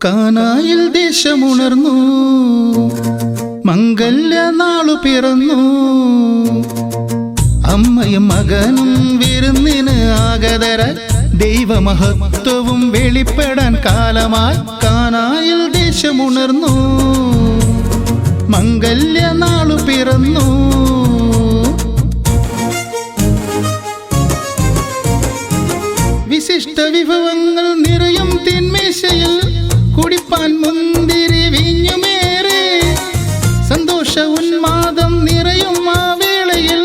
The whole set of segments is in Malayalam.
കാനായിൽ ദേശമുണർന്നു, മംഗല്യനാളു പിറന്നു. അമ്മയും മകനും വിരുന്നിന് ആഗതരായി, ദൈവമഹത്വവും വെളിപ്പെടാൻ കാലമായി. കാനായിൽ ദേശമുണർന്നു, മംഗല്യനാളു പിറന്നു. വിശിഷ്ട വിഭവങ്ങൾ നിറയും തിന്മേശയിൽ, കുടിപ്പാൻ മുന്തിരി വീഞ്ഞുമേറെ. സന്തോഷ ഉന്മാദം നിറയും ആ വേളയിൽ,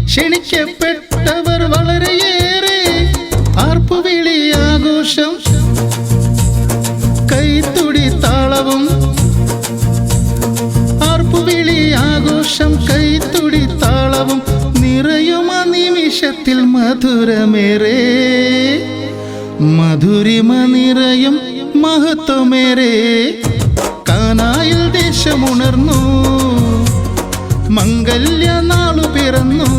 ക്ഷണിക്കപ്പെട്ടവർ വളരെയേറെ. ആർപ്പുവിളി ആഘോഷം, കൈത്തുടി താളവും. ആർപ്പുവിളി ആഘോഷം, കൈത്തുടി താളവും നിറയും ആ നിമിഷത്തിൽ മധുരമേറെ. മധുരിമ നിറയും മഹത്വമേറെ. കാനായിൽ ദേശമുണർന്നു, മംഗല്യനാളു പിറന്നു.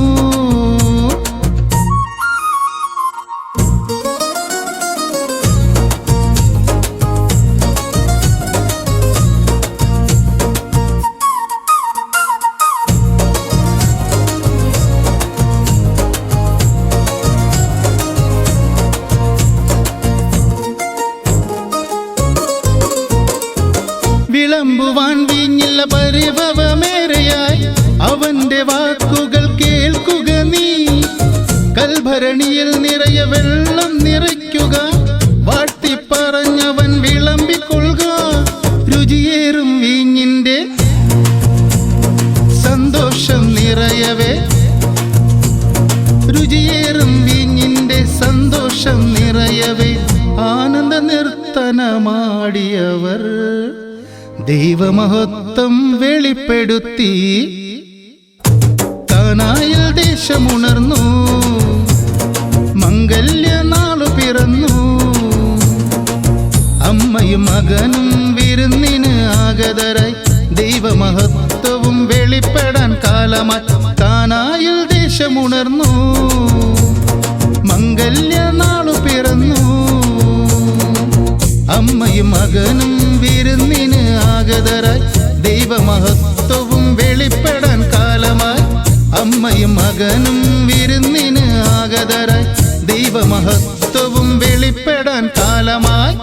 വിളമ്പുവാൻ വീഞ്ഞില്ല പരിഭവമേറെയായി, അവന്റെ വാക്കുകൾ കേൾക്കുക നീ. കൽഭരണിയിൽ നിറയ വെള്ളം നിറയ്ക്കുക, വാട്ടിപ്പറഞ്ഞവൻ വിളമ്പിക്കൊള്ളുക. രുചിയേറും വീഞ്ഞിന്റെ സന്തോഷം നിറയവേ, രുചിയേറും വീഞ്ഞിന്റെ സന്തോഷം നിറയവേ. ആനന്ദ നർത്തനമാടിയവർ ദൈവമഹത്വം വെളിപ്പെടുത്തി. കാനായിൽ ദേശമുണർന്നു, മംഗല്യനാളു പിറന്നു. അമ്മയും മകനും വിരുന്നിന് ആഗതരായി, ദൈവമഹത്വവും വെളിപ്പെടാൻ കാലമായി. കാനായിൽ ദേശമുണർന്നു, മംഗല്യനാളു പിറന്നു. അമ്മയും മകനും വിരുന്നിന് ആഗതരായി, ദൈവമഹത്വവും വെളിപ്പെടാൻ കാലമായി. അമ്മയും മകനും വിരുന്നിന് ആഗതരായി, ദൈവമഹത്വവും വെളിപ്പെടാൻ കാലമായി.